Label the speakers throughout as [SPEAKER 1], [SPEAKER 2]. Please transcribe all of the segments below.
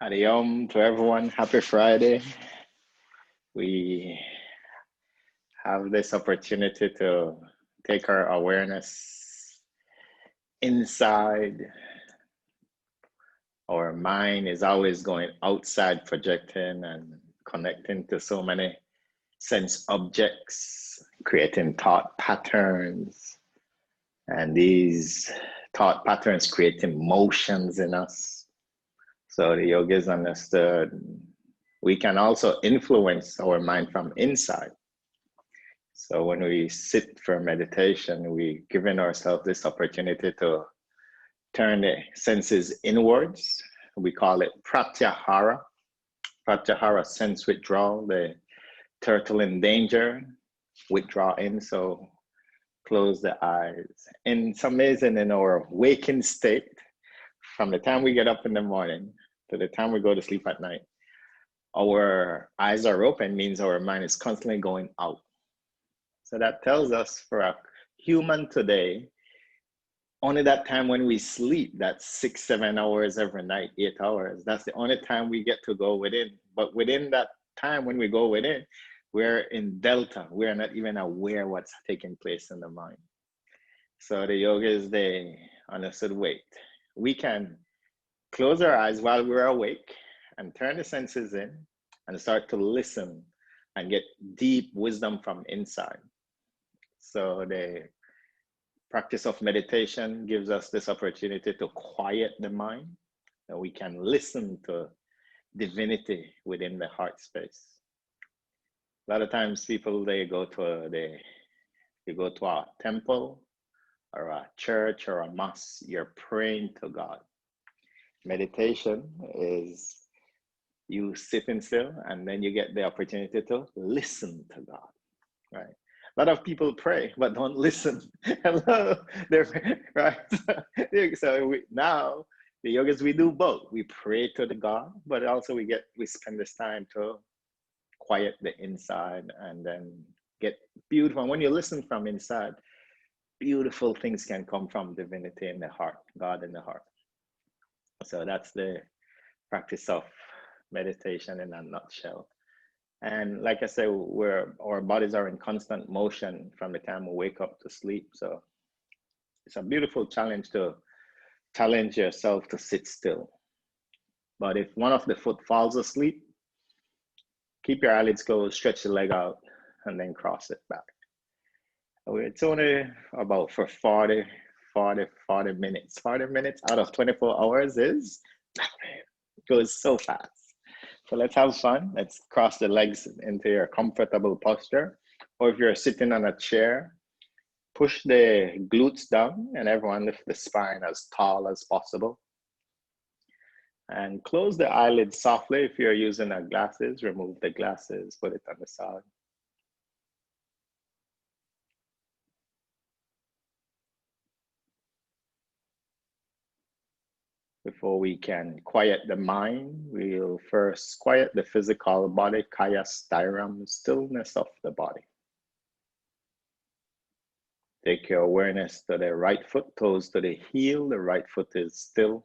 [SPEAKER 1] Hadi to everyone. Happy Friday. We have this opportunity to take our awareness inside. Our mind is always going outside, projecting and connecting to so many sense objects, creating thought patterns. And these thought patterns create emotions in us. So the yogis understood we can also influence our mind from inside. So when we sit for meditation, we're giving ourselves this opportunity to turn the senses inwards. We call it pratyahara. Pratyahara, sense withdrawal, the turtle in danger, withdraw in. So close the eyes. And it's amazing in our waking state, from the time we get up in the morning to the time we go to sleep at night, our eyes are open, means our mind is constantly going out. So that tells us for a human today, only that time when we sleep, that's 6-7 hours every night, 8 hours, that's the only time we get to go within. But within that time when we go within, we're in delta. We're not even aware what's taking place in the mind. So the yogis, they understood, wait, we can close our eyes while we're awake and turn the senses in and start to listen and get deep wisdom from inside. So the practice of meditation gives us this opportunity to quiet the mind, and we can listen to divinity within the heart space. A lot of times people, they go to a temple or a church or a mosque, you're praying to God. Meditation is you sitting still and then you get the opportunity to listen to God, right? A lot of people pray but don't listen. Hello, right? So now the yogis, we do both. We pray to the God, but also we spend this time to quiet the inside and then get beautiful. And when you listen from inside, beautiful things can come from divinity in the heart, God in the heart. So that's the practice of meditation in a nutshell. And like I said, our bodies are in constant motion from the time we wake up to sleep. So it's a beautiful challenge to challenge yourself to sit still. But if one of the foot falls asleep, keep your eyelids closed, stretch the leg out, and then cross it back. It's only about for 40 minutes. 40 minutes out of 24 hours it goes so fast. So let's have fun. Let's cross the legs into your comfortable posture. Or if you're sitting on a chair, push the glutes down and everyone lift the spine as tall as possible. And close the eyelids softly. If you're using glasses, remove the glasses, put it on the side. Before we can quiet the mind, we'll first quiet the physical body, kaya sthiram, stillness of the body. Take your awareness to the right foot, toes to the heel. The right foot is still.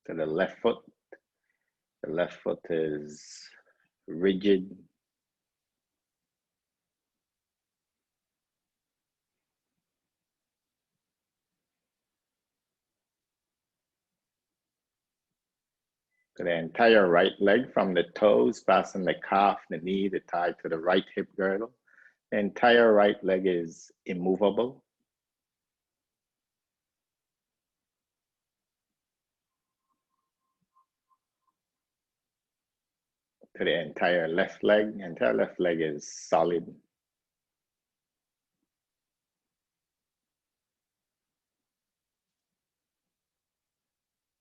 [SPEAKER 1] To the left foot is rigid. To the entire right leg from the toes, passing the calf, the knee, the thigh to the right hip girdle. The entire right leg is immovable. To the entire left leg is solid.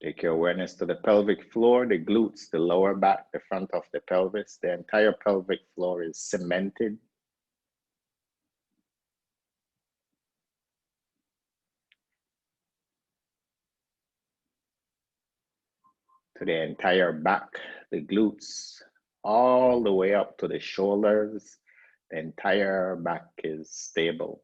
[SPEAKER 1] Take your awareness to the pelvic floor, the glutes, the lower back, the front of the pelvis. The entire pelvic floor is cemented. To the entire back, the glutes, all the way up to the shoulders. The entire back is stable.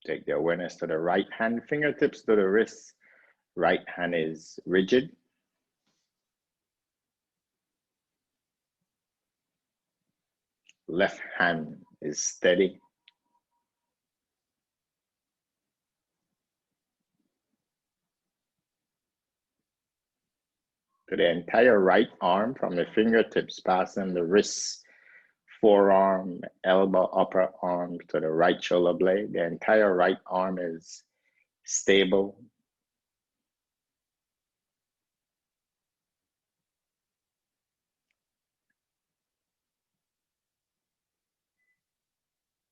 [SPEAKER 1] Take the awareness to the right hand, fingertips to the wrists. Right hand is rigid. Left hand is steady. To the entire right arm, from the fingertips passing the wrists, forearm, elbow, upper arm to the right shoulder blade. The entire right arm is stable.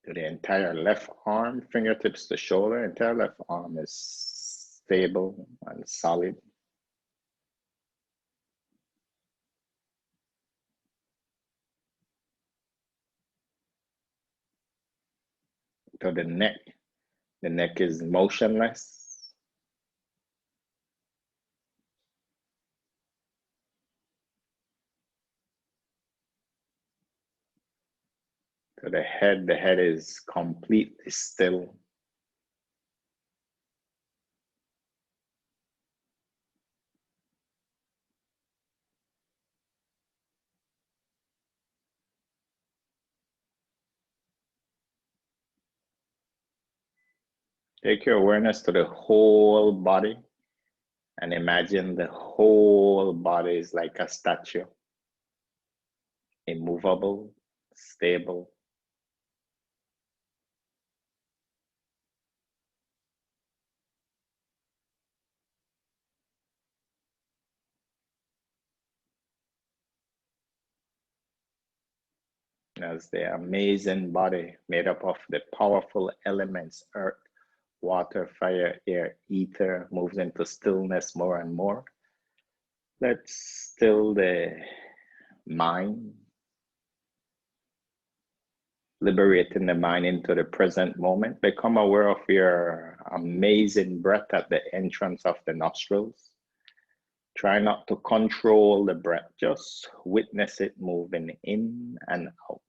[SPEAKER 1] To the entire left arm, fingertips to shoulder, entire left arm is stable and solid. To the neck is motionless. To the head is completely still. Take your awareness to the whole body and imagine the whole body is like a statue, immovable, stable. As the amazing body made up of the powerful elements, earth, water, fire, air, ether, moves into stillness more and more. Let's still the mind, liberating the mind into the present moment. Become aware of your amazing breath at the entrance of the nostrils. Try not to control the breath, just witness it moving in and out.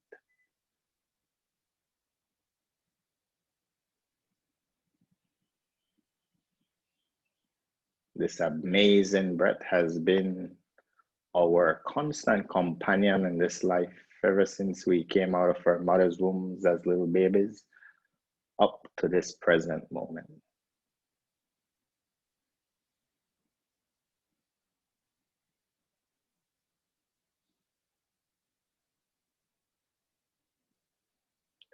[SPEAKER 1] This amazing breath has been our constant companion in this life ever since we came out of our mother's wombs as little babies up to this present moment.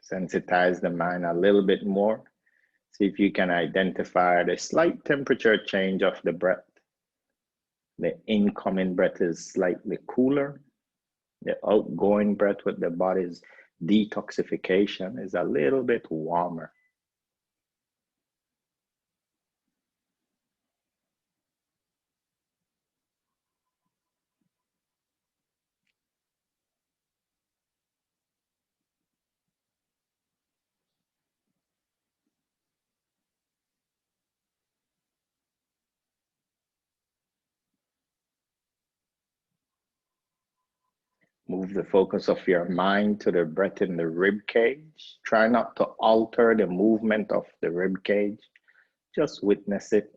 [SPEAKER 1] Sensitize the mind a little bit more. See if you can identify the slight temperature change of the breath. The incoming breath is slightly cooler. The outgoing breath with the body's detoxification is a little bit warmer. Move the focus of your mind to the breath in the rib cage. Try not to alter the movement of the rib cage. Just witness it.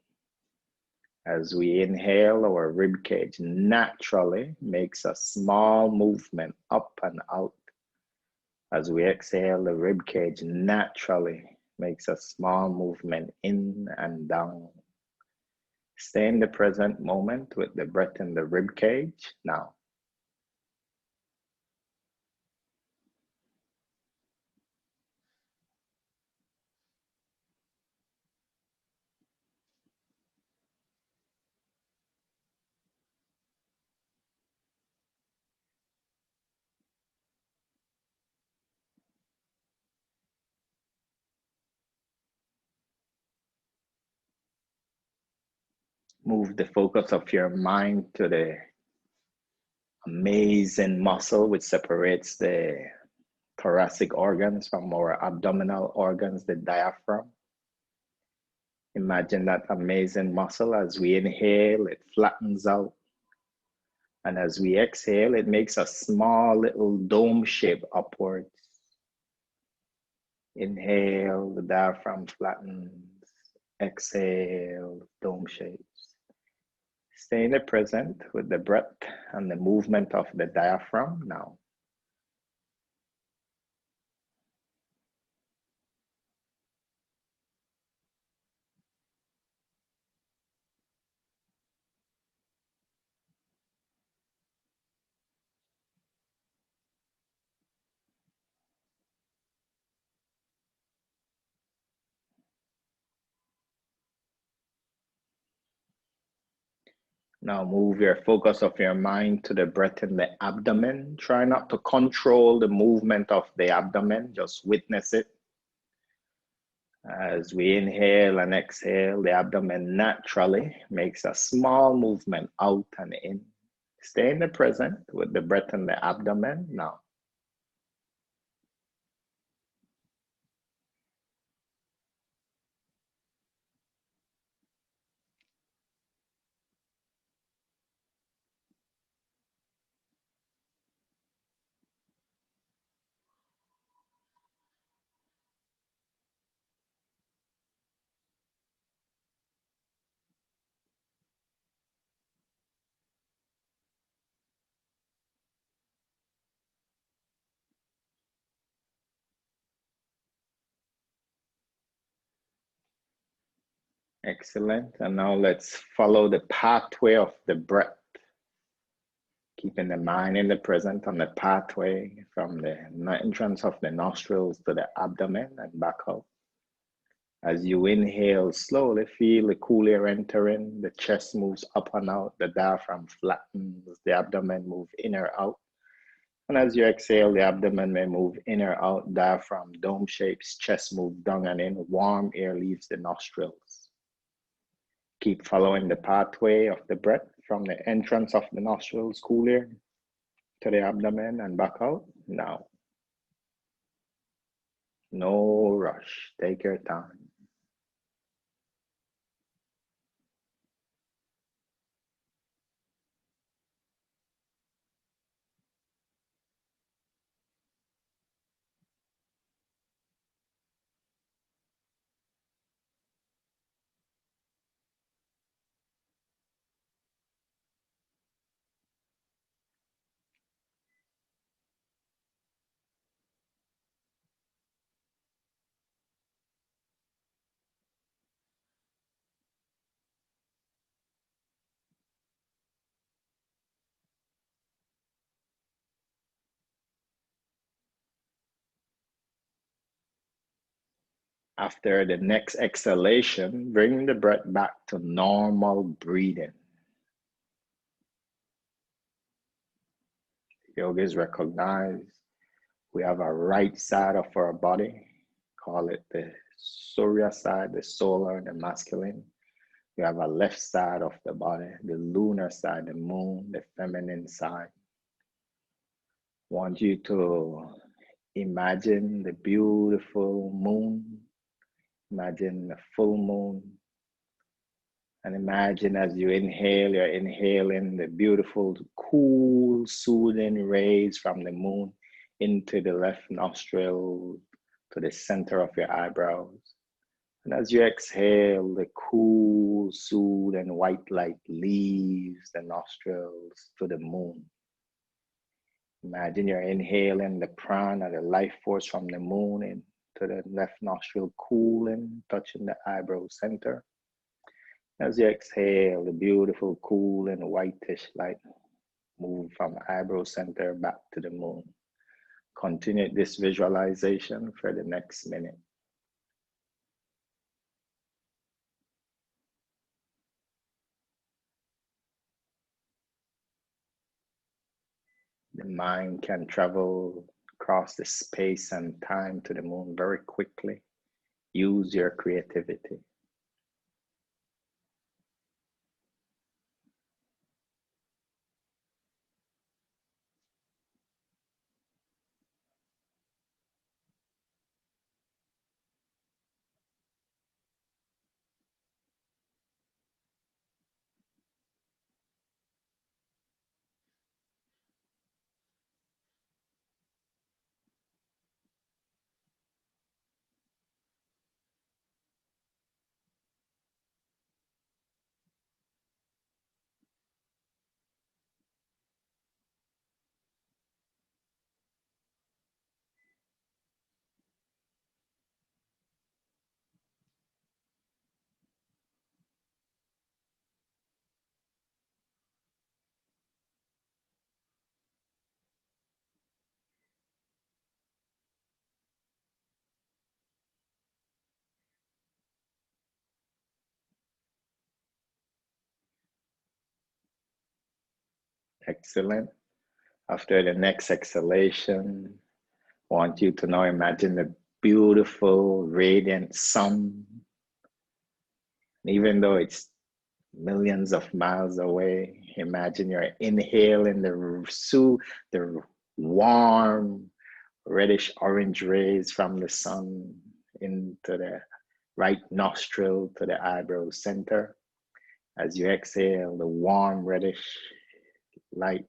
[SPEAKER 1] As we inhale, our rib cage naturally makes a small movement up and out. As we exhale, the rib cage naturally makes a small movement in and down. Stay in the present moment with the breath in the rib cage now. Move the focus of your mind to the amazing muscle which separates the thoracic organs from our abdominal organs, the diaphragm. Imagine that amazing muscle. As we inhale, it flattens out. And as we exhale, it makes a small little dome shape upwards. Inhale, the diaphragm flattens. Exhale, dome shapes. Stay in the present with the breath and the movement of the diaphragm now. Now move your focus of your mind to the breath in the abdomen. Try not to control the movement of the abdomen, just witness it. As we inhale and exhale, the abdomen naturally makes a small movement out and in. Stay in the present with the breath in the abdomen now. Excellent. And now let's follow the pathway of the breath. Keeping the mind in the present on the pathway from the entrance of the nostrils to the abdomen and back out. As you inhale, slowly feel the cool air entering, the chest moves up and out, the diaphragm flattens, the abdomen moves in or out. And as you exhale, the abdomen may move in or out, diaphragm, dome shapes, chest moves down and in, warm air leaves the nostrils. Keep following the pathway of the breath from the entrance of the nostrils, cool air, to the abdomen and back out now. No rush, take your time. After the next exhalation, bring the breath back to normal breathing. Yogis recognize we have a right side of our body, call it the Surya side, the solar, the masculine. We have a left side of the body, the lunar side, the moon, the feminine side. I want you to imagine the beautiful moon. Imagine the full moon. And imagine as you inhale, you're inhaling the beautiful, cool, soothing rays from the moon into the left nostril to the center of your eyebrows. And as you exhale, the cool, soothing white light leaves the nostrils to the moon. Imagine you're inhaling the prana, the life force from the moon into the left nostril, cooling, touching the eyebrow center. As you exhale, the beautiful, cool, and whitish light move from the eyebrow center back to the moon. Continue this visualization for the next minute. The mind can travel across the space and time to the moon very quickly. Use your creativity. Excellent. After the next exhalation, I want you to now imagine the beautiful, radiant sun. Even though it's millions of miles away, imagine you're inhaling the warm, reddish orange rays from the sun into the right nostril to the eyebrow center. As you exhale, the warm reddish light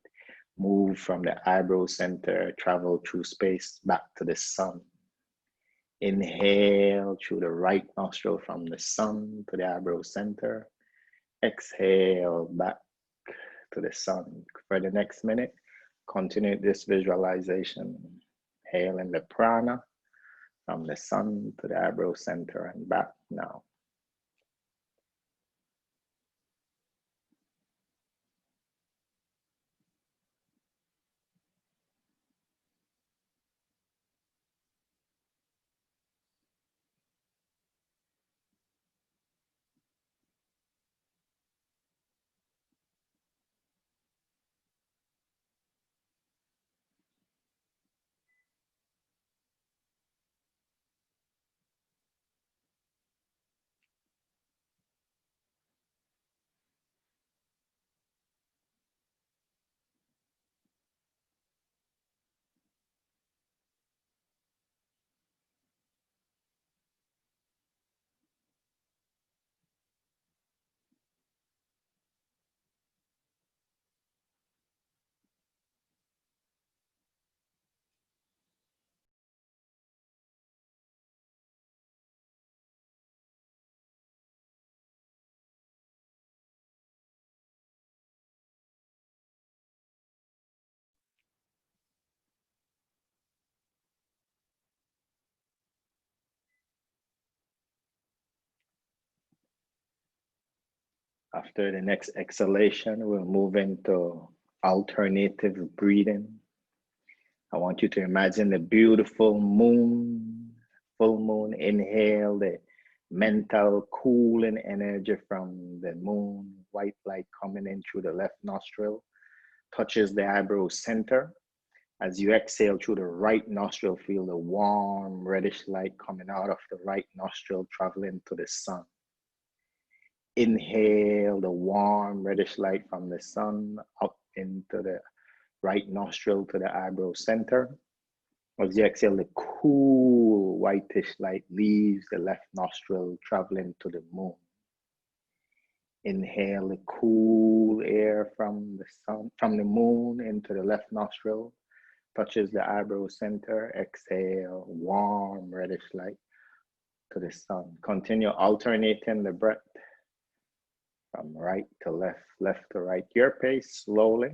[SPEAKER 1] move from the eyebrow center, travel through space back to the sun. Inhale through the right nostril from the sun to the eyebrow center. Exhale back to the sun. For the next minute, continue this visualization. Inhale in the prana from the sun to the eyebrow center and back now. After the next exhalation, we'll move into alternative breathing. I want you to imagine the beautiful moon, full moon. Inhale the mental cooling energy from the moon, white light coming in through the left nostril, touches the eyebrow center. As you exhale through the right nostril, feel the warm reddish light coming out of the right nostril, traveling to the sun. Inhale the warm reddish light from the sun up into the right nostril to the eyebrow center. As you exhale, the cool whitish light leaves the left nostril, traveling to the moon. Inhale the cool air from the sun, from the moon into the left nostril, touches the eyebrow center. Exhale, warm reddish light to the sun. Continue alternating the breath from right to left, left to right. Your pace, slowly.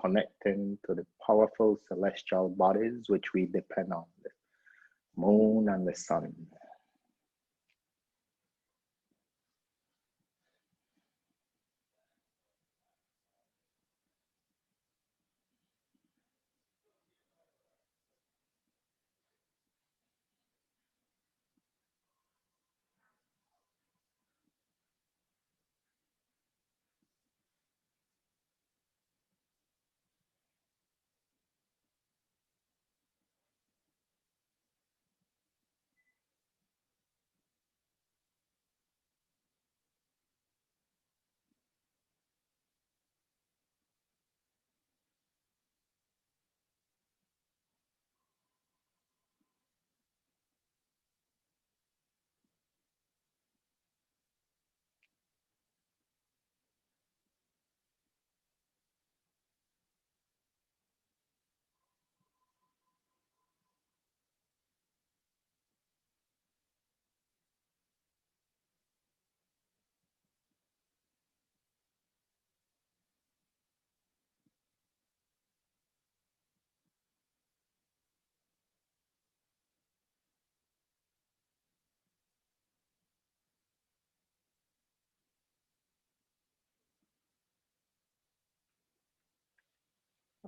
[SPEAKER 1] connecting to the powerful celestial bodies which we depend on, the moon and the sun.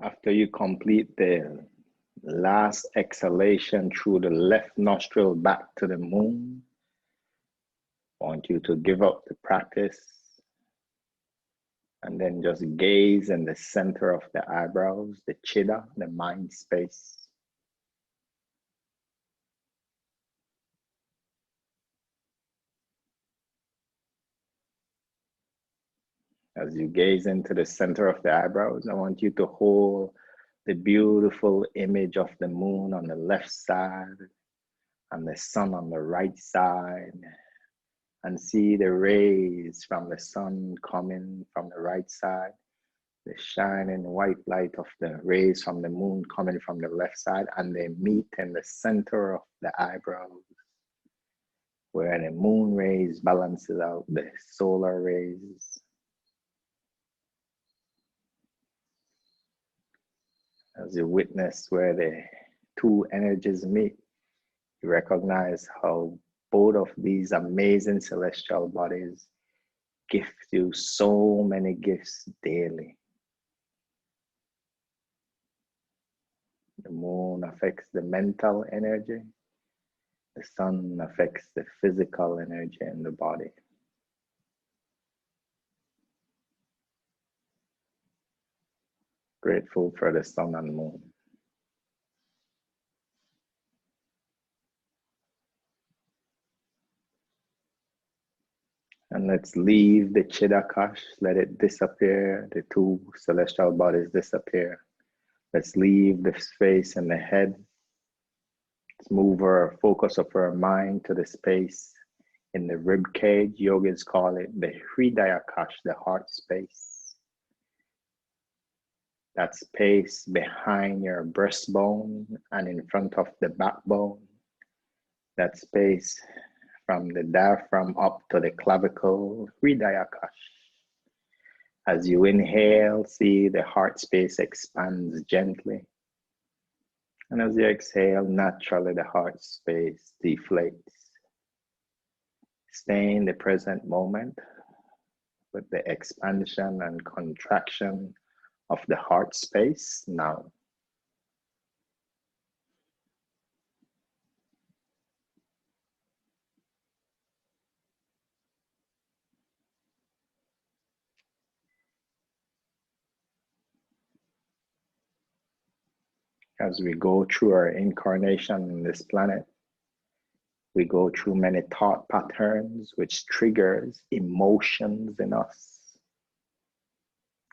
[SPEAKER 1] After you complete the last exhalation through the left nostril back to the moon, I want you to give up the practice and then just gaze in the center of the eyebrows, the chitta, the mind space. As you gaze into the center of the eyebrows, I want you to hold the beautiful image of the moon on the left side and the sun on the right side, and see the rays from the sun coming from the right side, the shining white light of the rays from the moon coming from the left side, and they meet in the center of the eyebrows, where the moon rays balances out the solar rays. As you witness where the two energies meet, you recognize how both of these amazing celestial bodies gift you so many gifts daily. The moon affects the mental energy. The sun affects the physical energy in the body. Grateful for the sun and moon. And let's leave the Chittakash, let it disappear. The two celestial bodies disappear. Let's leave the space in the head. Let's move our focus of our mind to the space in the rib cage. Yogis call it the Hridayakash, the heart space. That space behind your breastbone and in front of the backbone. That space from the diaphragm up to the clavicle, Hridayakash. As you inhale, see the heart space expands gently. And as you exhale, naturally the heart space deflates. Stay in the present moment with the expansion and contraction of the heart space now. As we go through our incarnation on this planet, we go through many thought patterns which triggers emotions in us.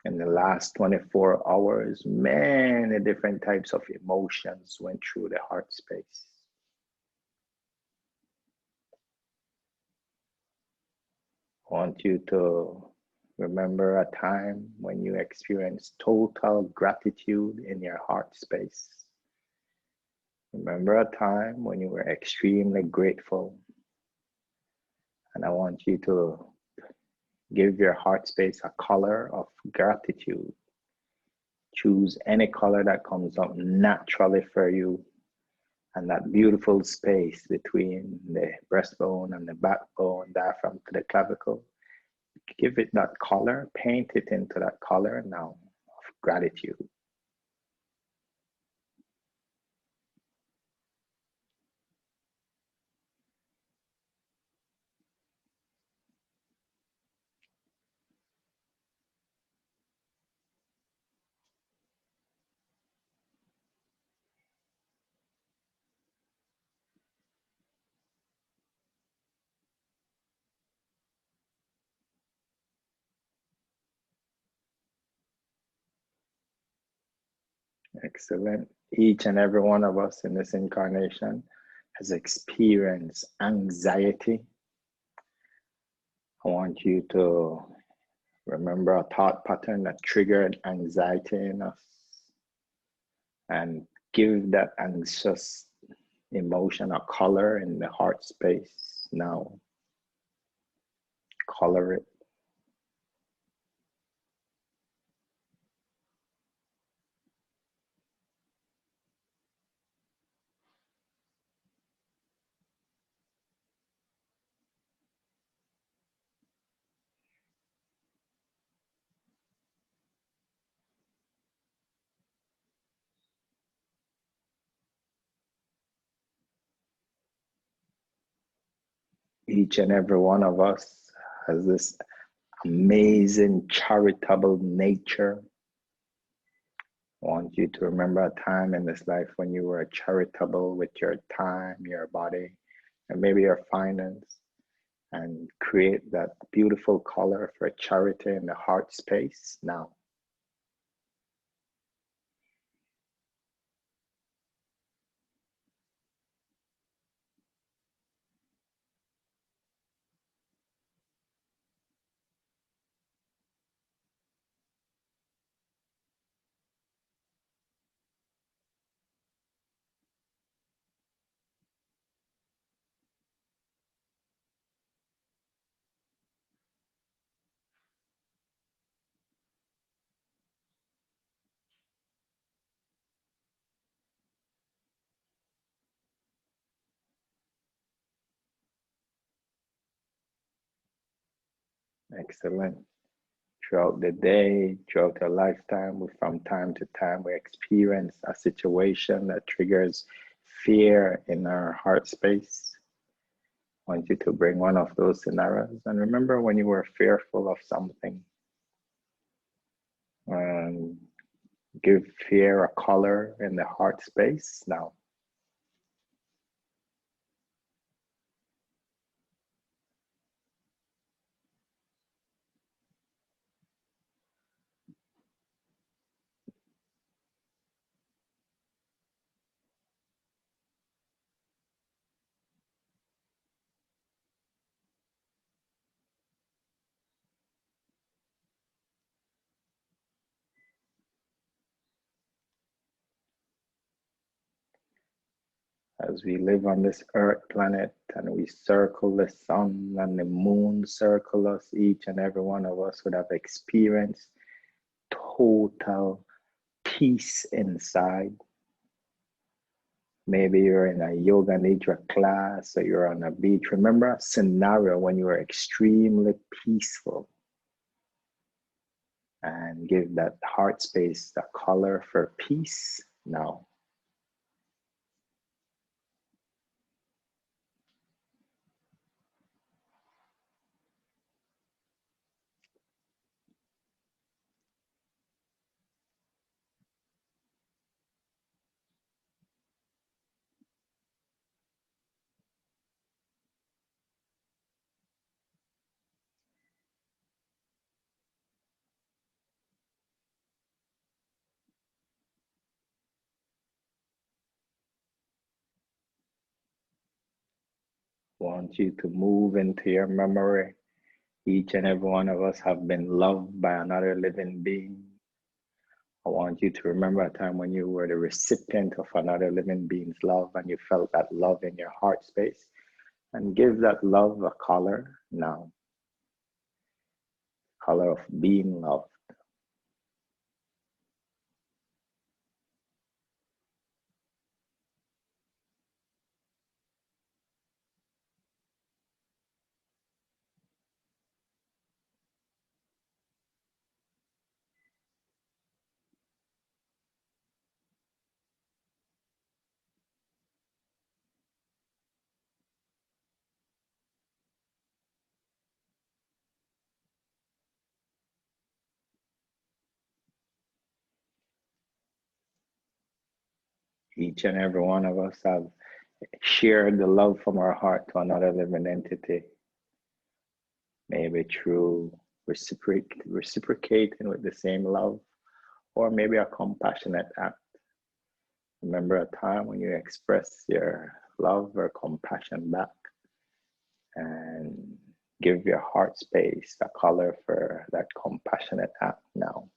[SPEAKER 1] In the last 24 hours, many different types of emotions went through the heart space. I want you to remember a time when you experienced total gratitude in your heart space. Remember a time when you were extremely grateful. And I want you to give your heart space a color of gratitude. Choose any color that comes up naturally for you, and that beautiful space between the breastbone and the backbone, diaphragm to the clavicle. Give it that color, paint it into that color now of gratitude. Excellent. Each and every one of us in this incarnation has experienced anxiety. I want you to remember a thought pattern that triggered anxiety in us and give that anxious emotion a color in the heart space now. Color it. Each and every one of us has this amazing charitable nature. I want you to remember a time in this life when you were charitable with your time, your body, and maybe your finance, and create that beautiful color for charity in the heart space now. Excellent. Throughout the day, throughout our lifetime, from time to time, we experience a situation that triggers fear in our heart space. I want you to bring one of those scenarios and remember when you were fearful of something. And give fear a color in the heart space now. As we live on this earth planet and we circle the sun and the moon circle us, each and every one of us would have experienced total peace inside. Maybe you're in a yoga nidra class or you're on a beach. Remember a scenario when you were extremely peaceful, and give that heart space the color for peace now. Want you to move into your memory. Each and every one of us have been loved by another living being. I want you to remember a time when you were the recipient of another living being's love and you felt that love in your heart space, and give that love a color now. Color of being loved. Each and every one of us have shared the love from our heart to another living entity, maybe through reciprocating with the same love, or maybe a compassionate act. Remember a time when you express your love or compassion back, and give your heart space a color for that compassionate act now.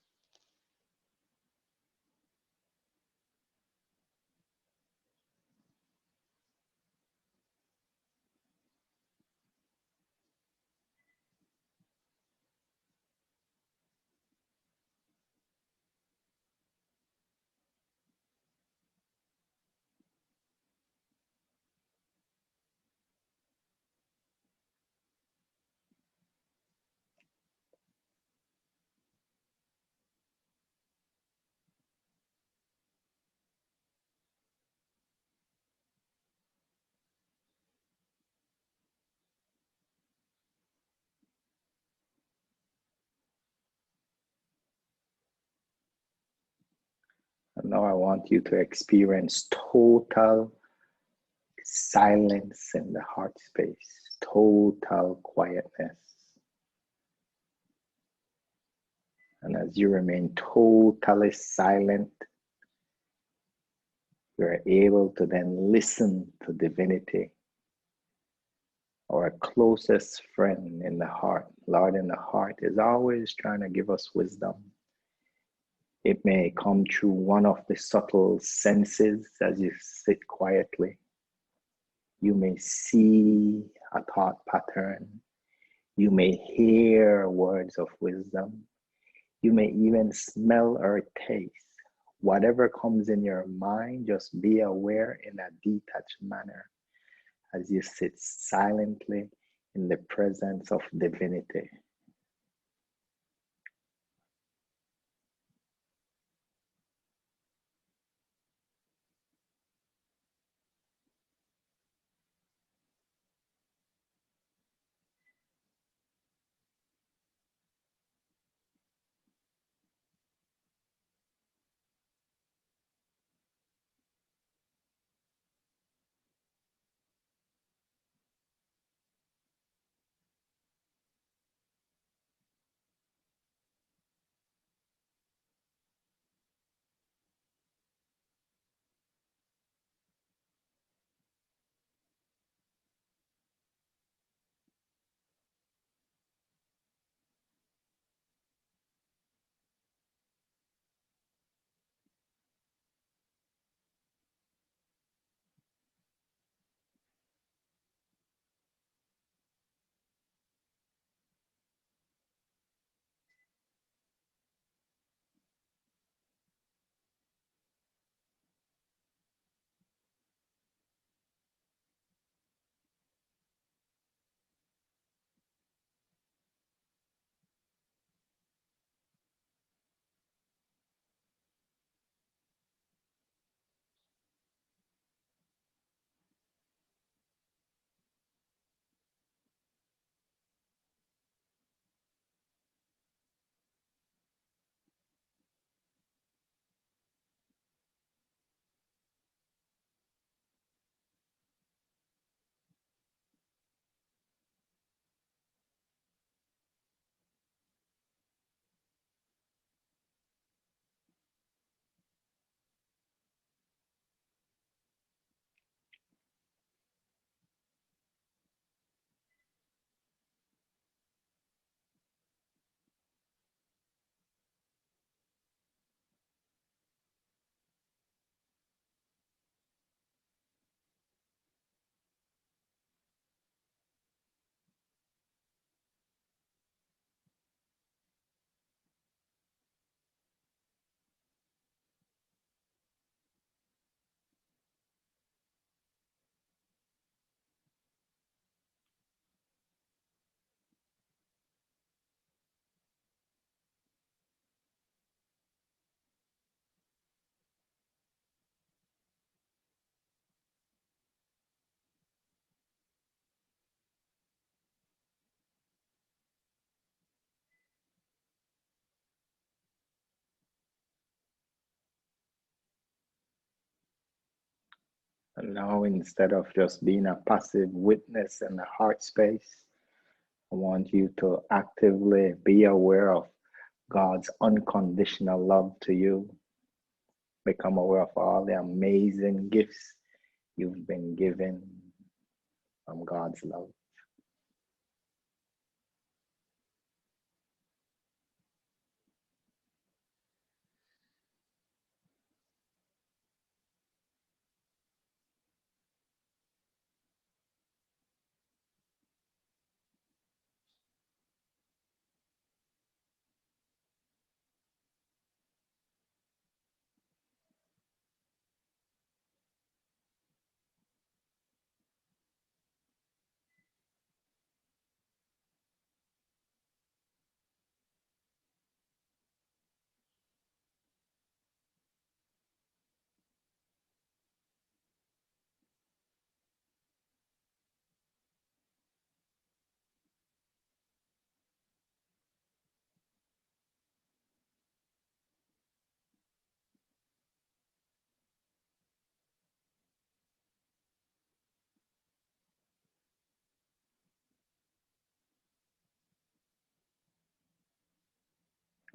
[SPEAKER 1] And now I want you to experience total silence in the heart space, total quietness. And as you remain totally silent, you're able to then listen to divinity, our closest friend in the heart. Lord in the heart is always trying to give us wisdom. It may come through one of the subtle senses as you sit quietly. You may see a thought pattern. You may hear words of wisdom. You may even smell or taste. Whatever comes in your mind, just be aware in a detached manner as you sit silently in the presence of divinity. And now, instead of just being a passive witness in the heart space, I want you to actively be aware of God's unconditional love to you. Become aware of all the amazing gifts you've been given from God's love.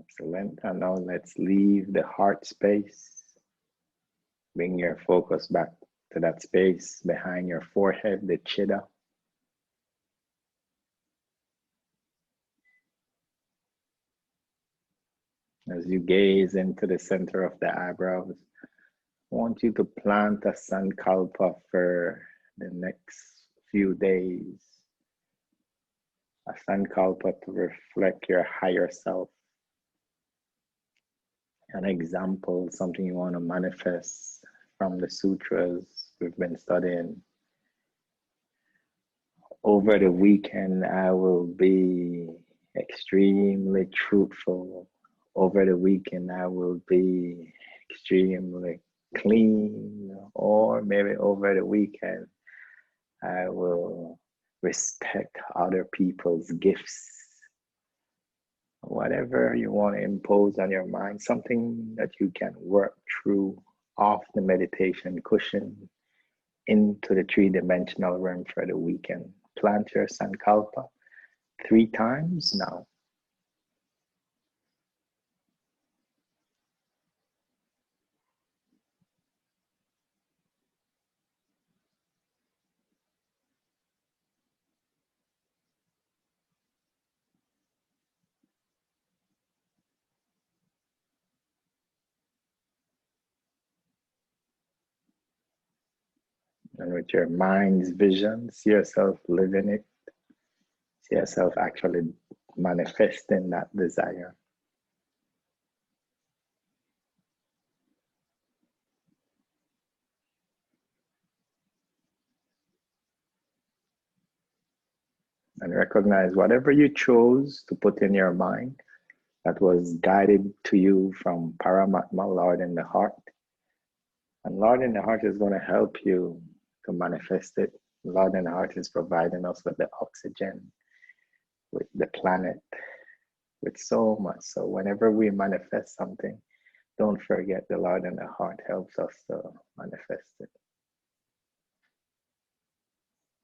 [SPEAKER 1] Excellent. And now let's leave the heart space. Bring your focus back to that space behind your forehead, the chida. As you gaze into the center of the eyebrows, I want you to plant a sankalpa for the next few days. A sankalpa to reflect your higher self. An example, something you want to manifest from the sutras we've been studying. Over the weekend, I will be extremely truthful. Over the weekend, I will be extremely clean. Or maybe over the weekend, I will respect other people's gifts. Whatever you want to impose on your mind, something that you can work through off the meditation cushion into the three-dimensional realm for the weekend. Plant your sankalpa 3 times now. And with your mind's vision, see yourself living it. See yourself actually manifesting that desire. And recognize whatever you chose to put in your mind that was guided to you from Paramatma, Lord in the heart. And Lord in the heart is going to help you to manifest it. Lord in the heart is providing us with the oxygen, with the planet, with so much. So whenever we manifest something, don't forget the Lord in the heart helps us to manifest it.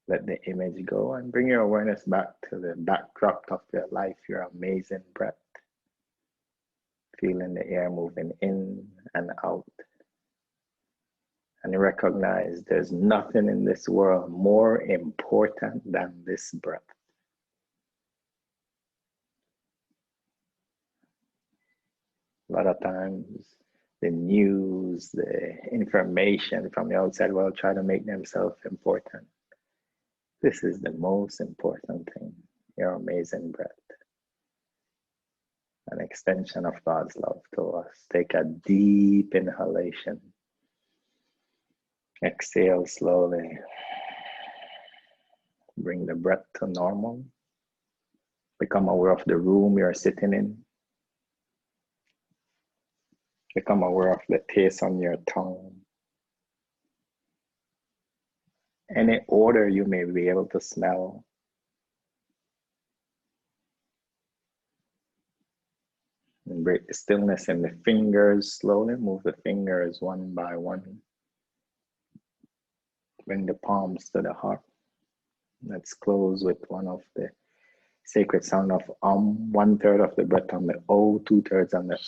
[SPEAKER 1] Let the image go and bring your awareness back to the backdrop of your life, your amazing breath. Feeling the air moving in and out. And recognize there's nothing in this world more important than this breath. A lot of times, the news, the information from the outside world try to make themselves important. This is the most important thing, your amazing breath. An extension of God's love to us. Take a deep inhalation. Exhale slowly. Bring the breath to normal. Become aware of the room you're sitting in. Become aware of the taste on your tongue. Any odor you may be able to smell. And break the stillness in the fingers slowly. Move the fingers one by one. Bring the palms to the heart. Let's close with one of the sacred sound of 1/3 of the breath on the O, 2/3 on the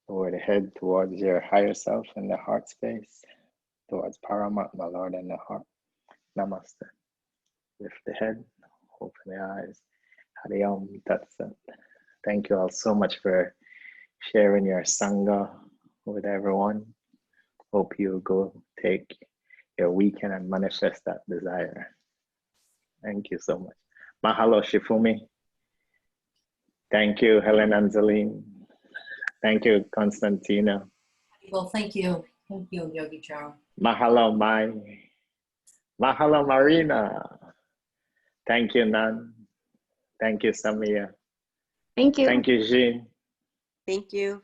[SPEAKER 1] Lower the head towards your higher self in the heart space, towards Paramatma, Lord, in the heart. Namaste. Lift the head, open the eyes. Hari Om Tat Sat. Thank you all so much for sharing your Sangha with everyone. Hope you go take your weekend and manifest that desire. Thank you so much. Mahalo Shifumi. Thank you, Helen Angeline. Thank you, Constantina.
[SPEAKER 2] Well, thank you. Thank you, Yogi Charo.
[SPEAKER 1] Mahalo, Mai. Mahalo, Marina. Thank you, Nan. Thank you, Samia.
[SPEAKER 3] Thank you.
[SPEAKER 1] Thank you, Jean.
[SPEAKER 4] Thank you.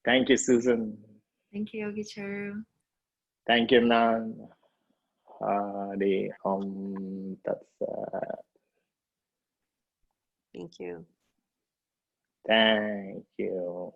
[SPEAKER 1] Thank you, Susan.
[SPEAKER 3] Thank you, Yogi Charu.
[SPEAKER 1] Thank you, Nan. Hari Om Tat Sat.
[SPEAKER 4] Thank you.
[SPEAKER 1] Thank you.